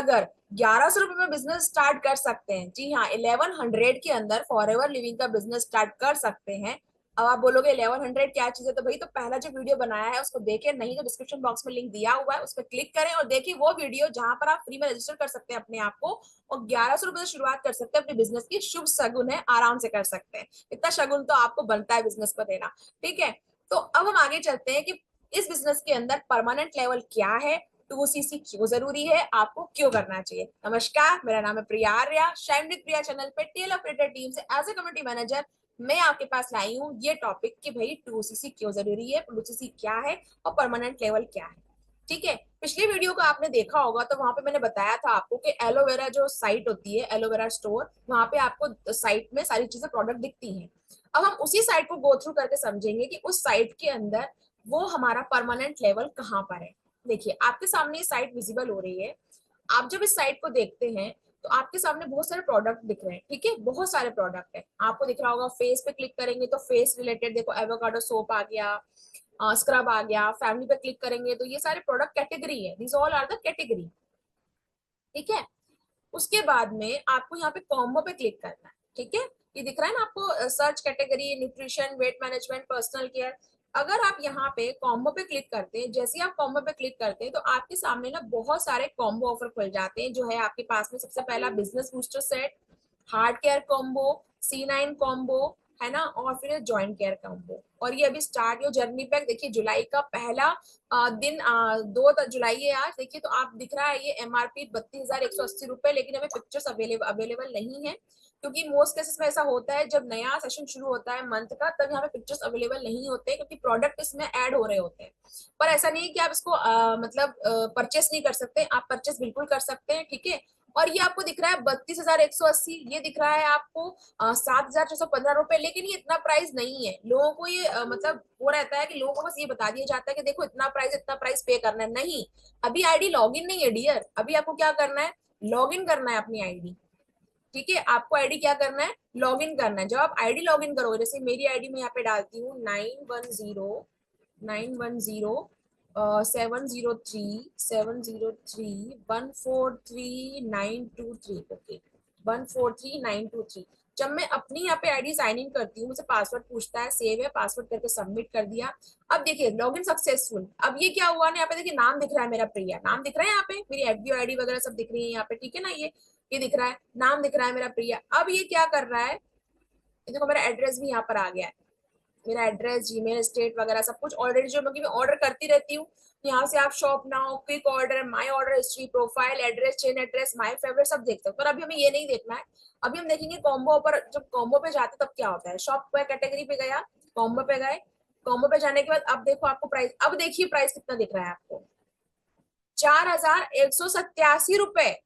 अगर 1100 रुपए में बिजनेस स्टार्ट कर सकते हैं, जी हाँ 1100 के अंदर फॉरएवर लिविंग का बिजनेस स्टार्ट कर सकते हैं। अब आप बोलोगे 1100 क्या चीज है, तो भाई तो पहला जो वीडियो बनाया है उसको देखें, नहीं तो डिस्क्रिप्शन बॉक्स में लिंक दिया हुआ है उस पर क्लिक करें और देखिए वो वीडियो जहां पर आप फ्री में रजिस्टर कर सकते हैं अपने आप को, और 1100 रुपए से शुरुआत कर सकते हैं अपने बिजनेस की। शुभ शगुन है, आराम से कर सकते हैं, इतना शगुन तो आपको बनता है बिजनेस को देना। ठीक है, तो अब हम आगे चलते हैं कि इस बिजनेस के अंदर परमानेंट लेवल क्या है, 2cc क्यों जरूरी है, आपको क्यों करना चाहिए। नमस्कार, मेरा नाम है Priya Arya, shine with Priya channel पे टेल ऑपरेटर टीम से एज ए कम्युनिटी मैनेजर मैं आपके पास लाई हूँ ये टॉपिक कि भाई 2cc क्यों जरूरी है, 2cc क्या है और परमानेंट लेवल क्या है। ठीक है, पिछली वीडियो को आपने देखा होगा तो वहां पे मैंने बताया था आपको कि एलोवेरा जो साइट होती है, एलोवेरा स्टोर, वहां पे आपको साइट में सारी चीजें प्रोडक्ट दिखती हैं। अब हम उसी साइट को गो थ्रू करके समझेंगे कि उस साइट के अंदर वो हमारा परमानेंट लेवल कहाँ पर है। देखिए आपके सामने ये साइट विजिबल हो रही है, आप जब इस साइट को देखते हैं तो आपके सामने बहुत सारे प्रोडक्ट दिख रहे हैं। ठीक है, बहुत सारे प्रोडक्ट है, आपको दिख रहा होगा फेस पे क्लिक करेंगे तो फेस रिलेटेड देखो एवोकाडो सोप आ गया, स्क्रब आ गया। फैमिली पे क्लिक करेंगे तो ये सारे प्रोडक्ट कैटेगरी है, this all are the category. ठीक है, उसके बाद में आपको यहाँ पे कॉम्बो पे क्लिक करना है। ठीक है, ये दिख रहा है ना आपको, search category nutrition weight management personal care. अगर आप यहाँ पे कॉम्बो पे क्लिक करते हैं, जैसे ही आप कॉम्बो पे क्लिक करते हैं तो आपके सामने ना बहुत सारे कॉम्बो ऑफर खुल जाते हैं। जो है आपके पास में सबसे पहला business booster set, heart care combo, C9 combo, है ना, और फिर जॉइंट केयर कॉम्बो। और ये अभी स्टार्ट, ये जर्नी पैक देखिए जुलाई का पहला दिन 2 जुलाई है आज। देखिए तो आप दिख रहा है ये MRP 32,180 रुपए, लेकिन हमें पिक्चर्स अवेलेबल नहीं है क्योंकि मोस्ट केसेस में ऐसा होता है जब नया सेशन शुरू होता है मंथ का, तब यहाँ पे पिक्चर्स अवेलेबल नहीं होते क्योंकि प्रोडक्ट इसमें ऐड हो रहे होते हैं। पर ऐसा नहीं है कि आप इसको मतलब परचेस नहीं कर सकते, आप परचेस बिल्कुल कर सकते हैं। ठीक है, और ये आपको दिख रहा है 32,180, ये दिख रहा है आपको 7,615 रुपए, लेकिन ये इतना प्राइस नहीं है। लोगों को ये मतलब वो रहता है कि लोगों को बस ये बता दिया जाता है कि देखो इतना प्राइस पे करना है। नहीं, अभी आईडी लॉगिन नहीं है डियर, अभी आपको क्या करना है, लॉगिन करना है अपनी आईडी। ठीक है, आपको आईडी क्या करना है, लॉगिन करना है। जब आप आईडी लॉगिन करोगे, जैसे मेरी आईडी में यहाँ पे डालती हूँ 9109103703143923। ओके, 143923। जब मैं अपनी यहाँ पे आईडी साइन इन करती हूँ, मुझे पासवर्ड पूछता है, सेव है पासवर्ड करके सबमिट कर दिया। अब देखिए लॉगिन सक्सेसफुल। अब ये क्या हुआ ना, यहाँ पे देखिए नाम दिख रहा है मेरा प्रिया, नाम दिख रहा है यहाँ पे, मेरी FBO आईडी वगैरह सब दिख रही है यहाँ पे। ठीक है ना, ये दिख रहा है, नाम दिख रहा है मेरा प्रिया। अब ये क्या कर रहा है, ये देखो मेरा एड्रेस भी यहाँ पर आ गया है, मेरा एड्रेस जीमेल स्टेट वगैरह सब कुछ ऑलरेडी जो मैं ऑर्डर करती रहती हूँ। यहाँ से आप shop now, quick order, my order history, profile, address, chain address, my favourite सब देख सकते हो। पर अभी हमें ये नहीं देखना है, अभी हम देखेंगे कॉम्बो पर। जब कॉम्बो पे जाते तब क्या होता है, शॉप पे कैटेगरी पे गया, कॉम्बो पे गए, कॉम्बो पे जाने के बाद अब देखो आपको प्राइस, अब देखिए प्राइस कितना दिख रहा है आपको, 4,187 रुपए।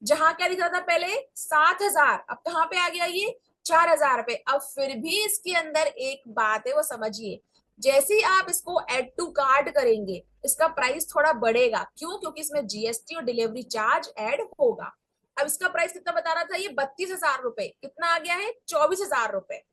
जहां क्या लिखा था पहले 7,000, अब कहाँ पे आ गया ये 4,000 रुपए। अब फिर भी इसके अंदर एक बात है वो समझिए, जैसे ही आप इसको एड टू कार्ट करेंगे इसका प्राइस थोड़ा बढ़ेगा। क्यों, क्योंकि इसमें GST और डिलीवरी चार्ज ऐड होगा। अब इसका प्राइस कितना बता रहा था, ये 32,000 रुपए, कितना आ गया है 24,000 रुपए।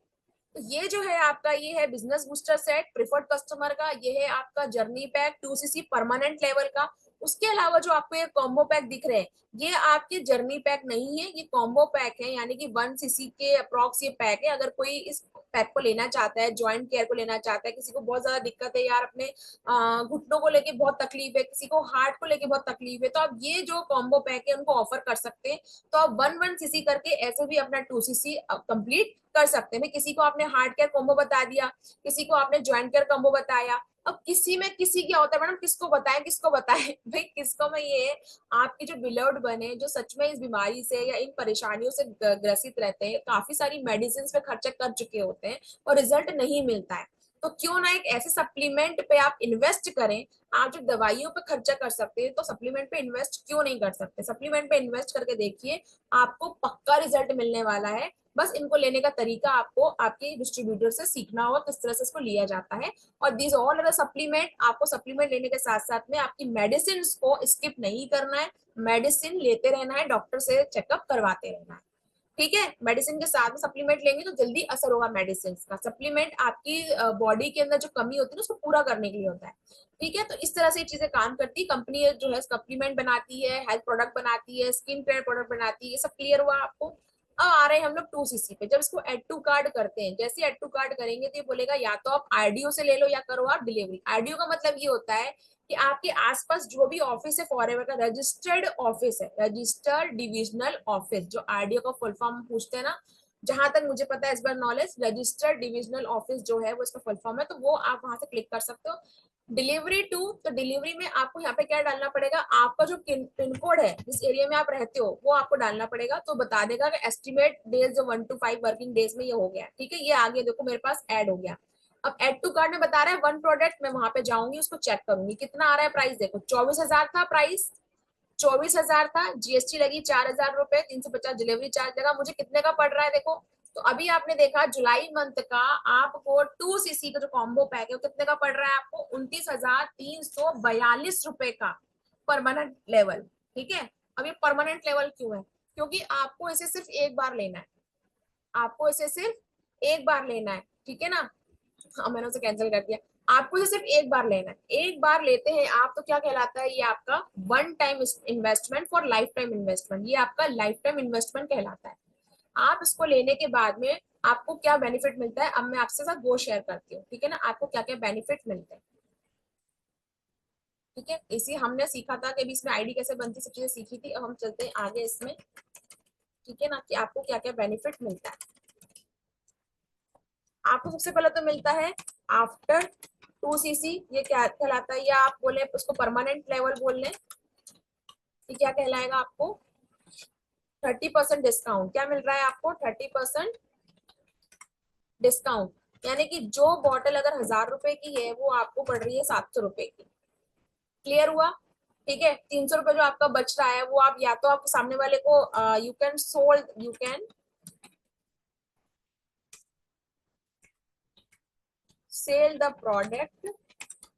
तो ये जो है आपका, ये है business booster set preferred customer का, ये है आपका journey pack 2cc permanent level का। उसके अलावा जो आपको ये कॉम्बो पैक दिख रहे हैं, ये आपके जर्नी पैक नहीं है, ये कॉम्बो पैक है, यानी कि 1cc के अप्रॉक्स ये पैक है। अगर कोई इस पैक को लेना चाहता है, ज्वाइंट केयर को लेना चाहता है, किसी को बहुत ज्यादा दिक्कत है यार, अपने घुटनों को लेके बहुत तकलीफ है, किसी को हार्ट को लेके बहुत तकलीफ है, तो आप ये जो कॉम्बो पैक है उनको ऑफर कर सकते हैं। तो आप 1cc करके ऐसे भी अपना 2cc कंप्लीट कर सकते हैं। किसी को आपने हार्ट केयर कॉम्बो बता दिया, किसी को आपने ज्वाइंट केयर कॉम्बो बताया। अब किसी में किसी क्या होता है मैडम, किसको बताएं किसको बताएं भाई, किसको में ये आपके जो बिलोड बने, जो सच में इस बीमारी से या इन परेशानियों से ग्रसित रहते हैं, काफी सारी मेडिसिन पे खर्चा कर चुके होते हैं और रिजल्ट नहीं मिलता है, तो क्यों ना एक ऐसे सप्लीमेंट पे आप इन्वेस्ट करें। आप जो दवाइयों पे खर्चा कर सकते हैं तो सप्लीमेंट पे इन्वेस्ट क्यों नहीं कर सकते, सप्लीमेंट पे इन्वेस्ट करके देखिए, आपको पक्का रिजल्ट मिलने वाला है। बस इनको लेने का तरीका आपको आपके डिस्ट्रीब्यूटर से सीखना होगा, किस तरह से इसको लिया जाता है। और दिस ऑल अदर सप्लीमेंट, आपको सप्लीमेंट लेने के साथ साथ में आपकी मेडिसिन को स्किप नहीं करना है, मेडिसिन लेते रहना है, डॉक्टर से चेकअप करवाते रहना है। ठीक है, मेडिसिन के साथ में सप्लीमेंट लेंगे तो जल्दी असर होगा मेडिसिन का। सप्लीमेंट आपकी बॉडी के अंदर जो कमी होती है ना उसको पूरा करने के लिए होता है। ठीक है, तो इस तरह से ये चीजें काम करती है। कंपनी जो है सप्लीमेंट बनाती है, हेल्थ प्रोडक्ट बनाती है, स्किन केयर प्रोडक्ट बनाती है। ये सब क्लियर हुआ आपको। अब आ रहे हैं हम लोग 2cc पे। जब इसको एड टू कार्ड करते हैं, जैसे एड टू कार्ड करेंगे तो ये बोलेगा या तो आप आरडीओ से ले लो या करो आप डिलीवरी। आरडीओ का मतलब ये होता है कि आपके आसपास जो भी ऑफिस है फॉरएवर का, रजिस्टर्ड ऑफिस है, रजिस्टर्ड डिविजनल ऑफिस, जो आरडीओ का फुल फॉर्म पूछते हैं ना, जहां तक मुझे पता है इस बार नॉलेज, रजिस्टर्ड डिविजनल ऑफिस जो है वो इसका फुल फॉर्म है, तो वो आप वहां से क्लिक कर सकते हो। डिलीवरी टू, तो डिलीवरी में आपको यहाँ पे क्या डालना पड़ेगा, आपका जो पिन कोड है जिस एरिया में आप रहते हो वो आपको डालना पड़ेगा। तो बता देगा कि एस्टिमेट डेज जो 1 to 5 वर्किंग डेज में ये हो गया। ठीक है, ये आगे देखो मेरे पास ऐड हो गया। अब एड टू कार्ड में बता रहा है 1 प्रोडक्ट, मैं वहां पे जाऊंगी उसको चेक करूंगी कितना आ रहा है प्राइस। देखो 24,000 था प्राइस, 24,000 था, जीएसटी लगी 4,000 रुपए, 350 डिलीवरी चार्ज लगा, मुझे कितने का पड़ रहा है देखो। तो अभी आपने देखा जुलाई मंथ का आपको 2cc का जो कॉम्बो पैक है वो कितने का पड़ रहा है आपको, 29,342 रुपए का परमानेंट लेवल। ठीक है, अब ये परमानेंट लेवल क्यों है, क्योंकि आपको इसे सिर्फ एक बार लेना है, आपको इसे सिर्फ एक बार लेना है। ठीक है ना, हाँ मैंने उसे कैंसिल कर दिया। आपको इसे सिर्फ एक बार लेना है, एक बार लेते हैं आप तो क्या कहलाता है, ये आपका one time investment for life time investment, ये आपका लाइफ टाइम इन्वेस्टमेंट कहलाता है। आप इसको लेने के बाद में आपको क्या बेनिफिट मिलता है, अब मैं आपसे साथ वो शेयर करती हूँ। ठीक है ना, आपको क्या क्या बेनिफिट मिलते हैं। ठीक है, इसी हमने सीखा था कि इसमें आईडी कैसे बनती, सब चीजें सीखी थी। अब हम चलते हैं आगे इसमें। ठीक है ना, कि आपको क्या क्या बेनिफिट मिलता है। आपको सबसे पहले तो मिलता है आफ्टर 2cc, ये क्या कहलाता है, या आप बोले उसको परमानेंट लेवल बोल लें, ये क्या कहलाएगा आपको, 30% डिस्काउंट। क्या मिल रहा है आपको, 30% डिस्काउंट। यानी कि जो बॉटल अगर 1,000 रुपए की है वो आपको पड़ रही है 700 रुपए की। क्लियर हुआ। ठीक है, 300 रुपए जो आपका बच रहा है वो आप या तो आपको सामने वाले को you can sell the product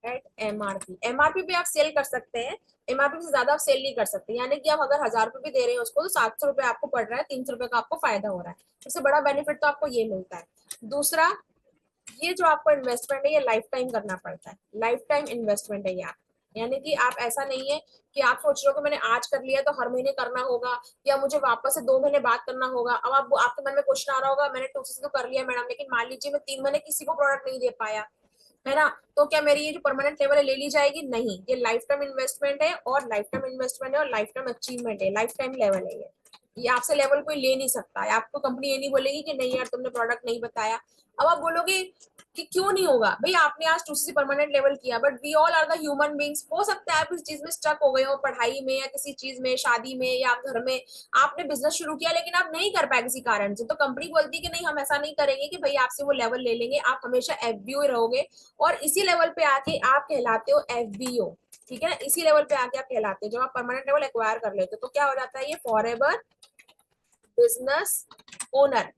at MRP. MRP पे आप सेल कर सकते हैं, एमआरपी से ज्यादा आप सेल नहीं कर सकते। यानी कि आप अगर 1,000 रुपए भी दे रहे हैं उसको तो 700 रुपए आपको पड़ रहा है, 300 रुपए का आपको फायदा हो रहा है। सबसे बड़ा बेनिफिट तो आपको ये मिलता है। दूसरा, ये जो आपको इन्वेस्टमेंट है ये लाइफ टाइम करना पड़ता है, लाइफ टाइम इन्वेस्टमेंट है ये आप। यानी कि आप ऐसा नहीं है कि आप सोच रहे हो कि मैंने आज कर लिया तो हर महीने करना होगा, या मुझे वापस से 2 महीने बाद करना होगा। अब आप आपके मन में क्वेश्चन आ रहा होगा, मैंने 2cc तो कर लिया मैडम, लेकिन मान लीजिए मैं 3 महीने किसी को प्रोडक्ट नहीं दे पाया, है ना, तो क्या मेरी ये जो परमानेंट लेवल है ले ली जाएगी? नहीं, ये लाइफ टाइम इन्वेस्टमेंट है, और लाइफ टाइम इन्वेस्टमेंट है और लाइफ टाइम अचीवमेंट है, लाइफ टाइम लेवल है ये आपसे लेवल कोई ले नहीं सकता है। आपको कंपनी ये नहीं बोलेगी कि नहीं यार तुमने प्रोडक्ट नहीं बताया। अब आप बोलोगे कि क्यों नहीं होगा, भाई आपने आज 2cc परमानेंट लेवल किया, but we all are the human beings. हो सकता है आप इस चीज में स्टक हो गए हो, पढ़ाई में या किसी चीज में, शादी में या घर में, आपने बिजनेस शुरू किया लेकिन आप नहीं कर पाए किसी कारण से, तो कंपनी बोलती है कि नहीं हम ऐसा नहीं करेंगे कि भाई आपसे वो लेवल ले लेंगे, आप हमेशा एफबीओ रहोगे। और इसी लेवल पे आके आप कहलाते हो एफबीओ। ठीक है ना, इसी लेवल पे आके आप कहलाते हो। जब आप परमानेंट लेवल एक्वायर कर लेते हो तो क्या हो जाता है, ये फॉर एवर बिजनेस ओनर।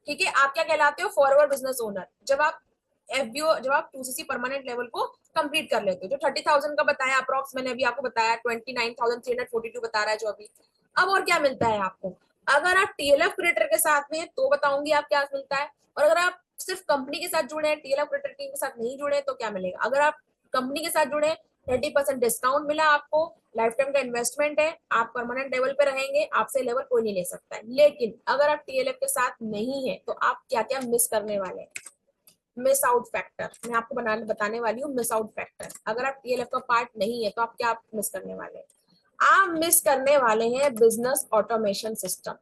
ठीक है, आप क्या कहलाते हो, फॉरवर्ड बिजनेस ओनर। जब आप एफबीओ, जब आप 2cc परमानेंट लेवल को कंप्लीट कर लेते हो। जो 30,000 का बताया अप्रॉक्स, मैंने अभी आपको बताया 29,342 बता रहा है जो अभी। अब और क्या मिलता है आपको, अगर आप टीएलएफ क्रिएटर के साथ में तो बताऊंगी आप क्या मिलता है, और अगर आप सिर्फ कंपनी के साथ जुड़े हैं, टीएलएफ क्रिएटर टीम के साथ नहीं जुड़े तो क्या मिलेगा। अगर आप कंपनी के साथ जुड़े, 30% डिस्काउंट मिला आपको, लाइफ टाइम का इन्वेस्टमेंट है, आप परमानेंट लेवल पे रहेंगे, आपसे लेवल कोई नहीं ले सकता है। लेकिन अगर आप टीएलएफ के साथ नहीं है तो आप क्या क्या मिस करने वाले हैं, मिस आउट फैक्टर मैं आपको बताने वाली हूँ। मिस आउट फैक्टर, अगर आप टीएलएफ का पार्ट नहीं है तो आप क्या मिस करने वाले हैं, आप मिस करने वाले हैं बिजनेस ऑटोमेशन सिस्टम।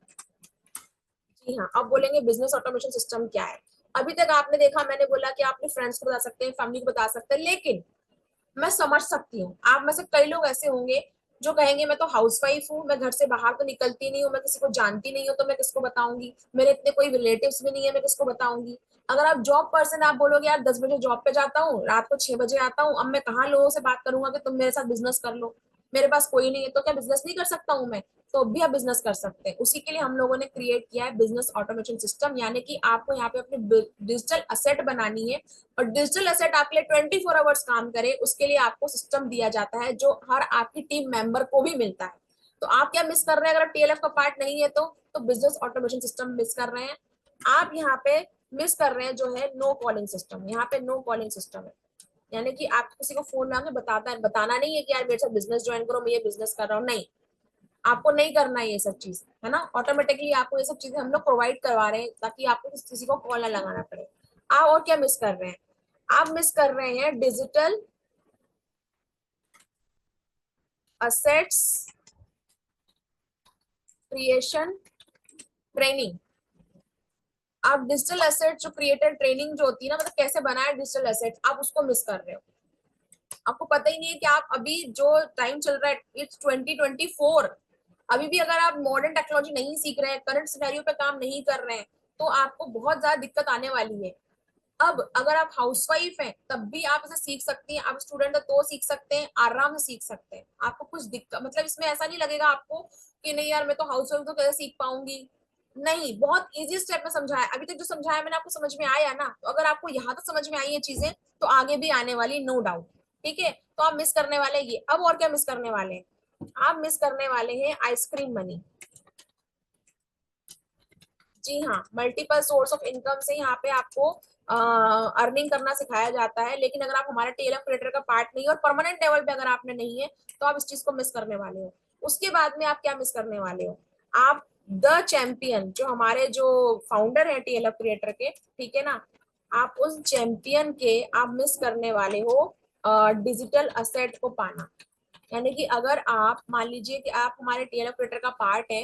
जी हाँ, अब बोलेंगे बिजनेस ऑटोमेशन सिस्टम क्या है। अभी तक आपने देखा, मैंने बोला कि आप अपने फ्रेंड्स को बता सकते हैं, फैमिली को बता सकते हैं, लेकिन मैं समझ सकती हूँ आप में से कई लोग ऐसे होंगे जो कहेंगे मैं तो हाउसवाइफ हूँ, मैं घर से बाहर तो निकलती नहीं हूँ, मैं किसी को जानती नहीं हूँ, तो मैं किसको बताऊंगी, मेरे इतने कोई रिलेटिव्स भी नहीं है, मैं किसको बताऊंगी। अगर आप जॉब पर्सन, आप बोलोगे यार 10 बजे जॉब पे जाता हूँ, रात को 6 बजे आता हूँ, अब मैं कहाँ लोगों से बात करूंगा कि तुम मेरे साथ बिजनेस कर लो, मेरे पास कोई नहीं है, तो क्या बिजनेस नहीं कर सकता हूँ मैं, तो भी आप बिजनेस कर सकते हैं। उसी के लिए हम लोगों ने क्रिएट किया है बिजनेस ऑटोमेशन सिस्टम। यानी कि आपको यहाँ पे अपनी डिजिटल असेट बनानी है, और डिजिटल एसेट आपके लिए 24 आवर्स काम करे, उसके लिए आपको सिस्टम दिया जाता है जो हर आपकी टीम मेंबर को भी मिलता है। तो आप क्या मिस कर रहे हैं अगर आप टीएलएफ का पार्ट नहीं है तो बिजनेस ऑटोमेशन सिस्टम मिस कर रहे हैं। आप यहाँ पे मिस कर रहे हैं जो है नो कॉलिंग सिस्टम, यहाँ पे नो कॉलिंग सिस्टम है, यानी कि आप किसी को फोन लगा के बताना नहीं है कि यार मेरे साथ बिजनेस ज्वाइन करो, मैं ये बिजनेस कर रहा हूँ, नहीं, आपको नहीं करना है ये सब चीज, है ना। ऑटोमेटिकली आपको ये सब चीजें हम लोग प्रोवाइड करवा रहे हैं ताकि आपको किसी को कॉल ना लगाना पड़े। आप और क्या मिस कर रहे हैं, आप मिस कर रहे हैं डिजिटल असेट्स क्रिएशन ट्रेनिंग। आप डिजिटल एसेट जो क्रिएटेड ट्रेनिंग जो होती है ना, मतलब कैसे बनाए डिजिटल एसेट, आप उसको मिस कर रहे हो। आपको पता ही नहीं है कि आप अभी जो टाइम चल रहा है इट्स 2024, अभी भी अगर आप मॉडर्न टेक्नोलॉजी नहीं सीख रहे हैं, करंट सिनेरियो पे काम नहीं कर रहे हैं, तो आपको बहुत ज्यादा दिक्कत आने वाली है। अब अगर आप हाउसवाइफ हैं तब भी आप इसे सीख सकती हैं, आप स्टूडेंट हो तो सीख सकते हैं, आराम से सीख सकते हैं, आपको कुछ दिक्कत मतलब इसमें ऐसा नहीं लगेगा आपको कि नहीं यार मैं तो हाउसवाइफ तो कैसे सीख पाऊंगी, नहीं, बहुत इजी स्टेप में समझाया, अभी तक जो समझाया मैंने आपको समझ में आया ना, तो अगर आपको यहाँ तक समझ में आई ये चीजें तो आगे भी आने वाली नो डाउट। ठीक है, तो आप मिस करने वाले ये। अब और क्या मिस करने वाले हैं, आप मिस करने वाले हैं आइसक्रीम मनी। जी हाँ, मल्टीपल सोर्स ऑफ इनकम से यहाँ पे आपको अर्निंग करना सिखाया जाता है, लेकिन अगर आप हमारे टेलर क्रिएटर का पार्ट नहीं है और परमानेंट लेवल पे अगर आपने नहीं है तो आप इस चीज को मिस करने वाले हो। उसके बाद में आप क्या मिस करने वाले हो, आप द चैंपियन जो हमारे जो फाउंडर है टीएलएफ क्रिएटर के, ठीक है ना, आप उस चैंपियन के आप मिस करने वाले हो डिजिटल असेट को पाना। यानी कि अगर आप मान लीजिए कि आप हमारे टीएलएफ क्रिएटर का पार्ट है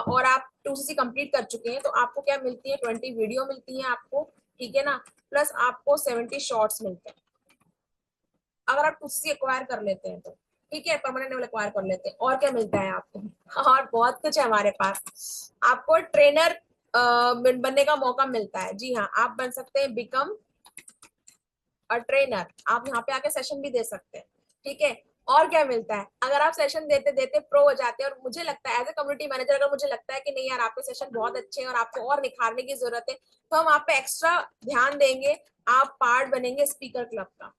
और आप 2सीसी कंप्लीट कर चुके हैं, तो आपको क्या मिलती है, 20 वीडियो मिलती है आपको, ठीक है ना, प्लस आपको 70 शॉर्ट्स मिलते हैं अगर आप 2सीसी एक्वायर कर लेते हैं तो। ठीक है, परमानेंट लेवल एक्वायर कर लेते हैं, और क्या मिलता है आपको और बहुत कुछ है हमारे पास। आपको ट्रेनर बनने का मौका मिलता है, जी हाँ, आप बन सकते हैं बिकम और ट्रेनर, आप यहाँ पे आके सेशन भी दे सकते हैं। ठीक है, और क्या मिलता है, अगर आप सेशन देते देते प्रो हो जाते हैं और मुझे लगता है एज ए कम्युनिटी मैनेजर अगर मुझे लगता है कि नहीं यार आपके सेशन बहुत अच्छे हैं और आपको और निखारने की जरूरत है, तो हम आप पे एक्स्ट्रा ध्यान देंगे, आप पार्ट बनेंगे स्पीकर क्लब का।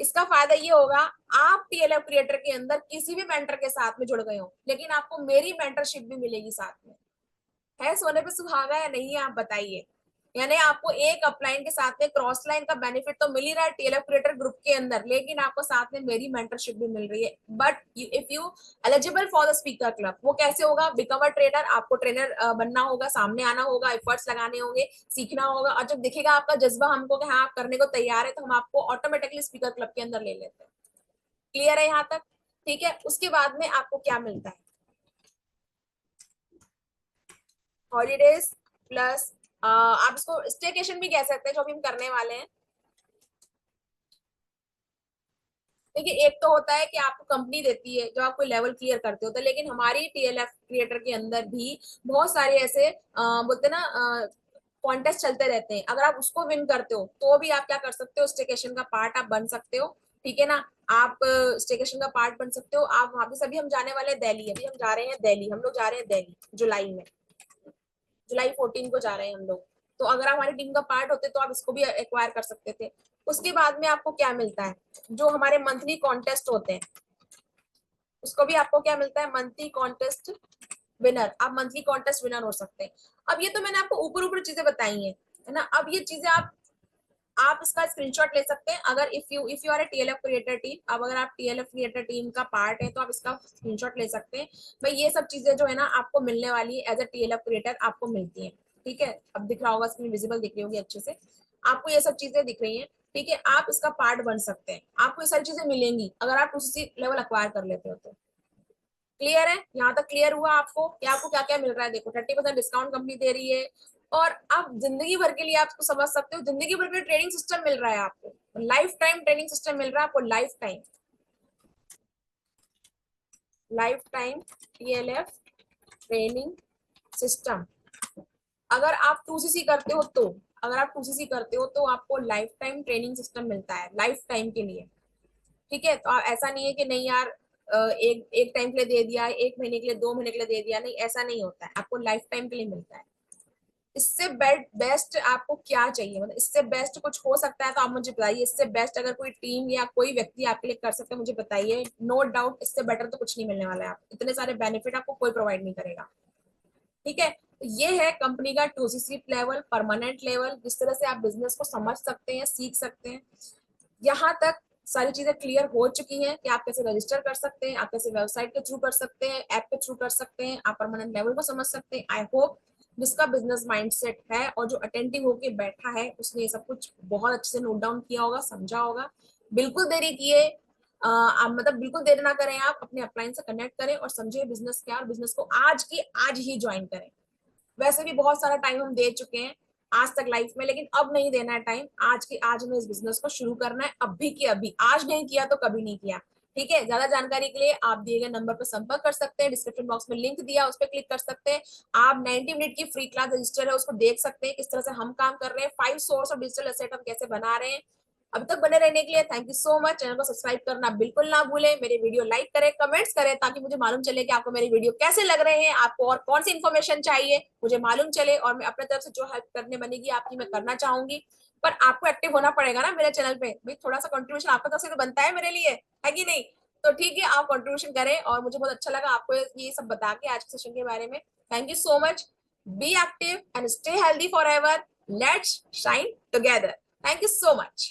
इसका फायदा ये होगा, आप टीएलएफ क्रिएटर के अंदर किसी भी मेंटर के साथ में जुड़ गए हो, लेकिन आपको मेरी मेंटरशिप भी मिलेगी साथ में। है सोने पे सुहागा या नहीं है, आप बताइए। यानी आपको एक अपलाइन के साथ में क्रॉस लाइन का बेनिफिट तो मिल ही रहा है टीएलएफ क्रिएटर ग्रुप के अंदर, लेकिन आपको साथ में मेरी मेंटरशिप भी मिल रही है। But if you eligible for the speaker club, वो कैसे होगा, बिकम अ ट्रेनर, आपको ट्रेनर बनना होगा, सामने आना होगा, एफर्ट्स लगाने होंगे, सीखना होगा, और जब दिखेगा आपका जज्बा हमको कि हाँ आप करने को तैयार है, तो हम आपको ऑटोमेटिकली स्पीकर क्लब के अंदर ले लेते हैं। क्लियर है यहाँ तक, ठीक है। उसके बाद में आपको क्या मिलता है, हॉलीडेज प्लस आप इसको स्टेकेशन भी कह सकते हैं जो अभी हम करने वाले हैं। देखिए, एक तो होता है कि आपको कंपनी देती है जो आपको लेवल क्लियर करते होते हैं, लेकिन हमारी टीएलएफ क्रिएटर के अंदर भी बहुत सारे ऐसे बोलते हैं ना कॉन्टेस्ट चलते रहते हैं, अगर आप उसको विन करते हो तो भी आप क्या कर सकते हो, स्टेकेशन का पार्ट आप बन सकते हो। ठीक है ना, आप स्टेकेशन का पार्ट बन सकते हो। आप वहां पे सभी हम जाने वाले हैं दिल्ली, अभी हम जा रहे हैं दिल्ली, हम लोग जा रहे हैं दिल्ली जुलाई में, जुलाई 14 को जा रहे हैं हम लोग। तो अगर आप हमारी टीम का पार्ट होते तो आप इसको भी एक्वायर कर सकते थे। उसके बाद में आपको क्या मिलता है, जो हमारे मंथली कॉन्टेस्ट होते हैं उसको भी आपको क्या मिलता है, मंथली कॉन्टेस्ट विनर, आप मंथली कॉन्टेस्ट विनर हो सकते हैं। अब ये तो मैंने आपको ऊपर ऊपर चीजें बताई हैं, है ना। अब ये चीजें आप इसका स्क्रीनशॉट ले सकते हैं, अगर if you are a TLF creator team, अब अगर आप टीएलएफ क्रिएटर टीम का पार्ट है तो आप इसका स्क्रीनशॉट ले सकते हैं। भाई ये सब चीजें जो है ना आपको मिलने वाली है एज ए टीएलएफ क्रिएटर, आपको मिलती है। ठीक है, अब दिख रहा होगा, स्क्रीन विजिबल दिख रही होगी अच्छे से, आपको ये सब चीजें दिख रही है। ठीक है, आप इसका पार्ट बन सकते हैं, आपको ये सारी चीजें मिलेंगी अगर आप उसी लेवल अक्वायर कर लेते हो तो। क्लियर है, यहाँ तक क्लियर हुआ आपको कि आपको क्या क्या मिल रहा है। देखो 30% डिस्काउंट कंपनी दे रही है, और आप जिंदगी भर के लिए आप इसको समझ सकते हो, जिंदगी भर के लिए ट्रेनिंग सिस्टम मिल रहा है आपको, लाइफ टाइम ट्रेनिंग सिस्टम मिल रहा है आपको, life time, life time TLF training system. अगर आप 2सीसी करते हो तो, अगर आप 2सीसी करते हो तो आपको लाइफ टाइम ट्रेनिंग सिस्टम मिलता है, लाइफ टाइम के लिए। ठीक है, तो ऐसा नहीं है कि नहीं यार एक एक टाइम के लिए दे दिया, 1 महीने के लिए, 2 महीने के लिए दे दिया, नहीं, ऐसा नहीं होता है, आपको लाइफ टाइम के लिए मिलता है। इससे बेस्ट आपको क्या चाहिए, मतलब इससे बेस्ट कुछ हो सकता है तो आप मुझे बताइए। इससे बेस्ट अगर कोई टीम या कोई व्यक्ति आपके लिए कर सकता है मुझे बताइए। नो डाउट इससे बेटर तो कुछ नहीं मिलने वाला है। आप इतने सारे बेनिफिट आपको कोई प्रोवाइड नहीं करेगा। ठीक है, तो ये है कंपनी का 2C लेवल, परमानेंट लेवल, जिस तरह से आप बिजनेस को समझ सकते हैं, सीख सकते हैं। यहाँ तक सारी चीजें क्लियर हो चुकी हैं कि आप कैसे रजिस्टर कर सकते हैं, आप कैसे वेबसाइट के थ्रू कर सकते हैं, ऐप के थ्रू कर सकते हैं, आप परमानेंट लेवल को समझ सकते हैं। आई होप जिसका बिजनेस माइंडसेट है और जो अटेंटिव होके बैठा है उसने ये सब कुछ बहुत अच्छे से नोट डाउन किया होगा, समझा होगा। बिल्कुल देरी किए आप मतलब बिल्कुल देर ना करें, आप अपने अपलाइन से कनेक्ट करें और समझिए बिजनेस क्या, और बिजनेस को आज की आज ही ज्वाइन करें। वैसे भी बहुत सारा टाइम हम दे चुके हैं आज तक लाइफ में, लेकिन अब नहीं देना है टाइम। आज की आज हमें इस बिजनेस को शुरू करना है, अभी की अभी। आज नहीं किया तो कभी नहीं किया। ठीक है, ज्यादा जानकारी के लिए आप दिए गए नंबर पर संपर्क कर सकते हैं, डिस्क्रिप्शन बॉक्स में लिंक दिया उस पर क्लिक कर सकते हैं। आप 90 मिनट की फ्री क्लास रजिस्टर है उसको देख सकते हैं, किस तरह से हम काम कर रहे हैं, 5 सोर्स ऑफ डिजिटल एसेट हम कैसे बना रहे हैं। अभी तक बने रहने के लिए thank you so much. Channel को सब्सक्राइब करना बिल्कुल ना भूलें, मेरे वीडियो लाइक करें, कमेंट्स करें, ताकि मुझे मालूम चले कि आपको मेरे वीडियो कैसे लग रहे हैं, आपको और कौन सी इन्फॉर्मेशन चाहिए मुझे मालूम चले, और मैं अपने तरफ से जो हेल्प करने बनेगी आपकी मैं करना चाहूंगी। पर आपको एक्टिव होना पड़ेगा ना मेरे चैनल पे, भाई थोड़ा सा कंट्रीब्यूशन आपका तरफ से तो बनता है मेरे लिए, है कि नहीं? तो ठीक है, आप कंट्रीब्यूशन करें, और मुझे बहुत अच्छा लगा आपको ये सब बता के आज के सेशन के बारे में। Thank you so much. Be active and stay healthy for ever. Let's shine together. Thank you so much.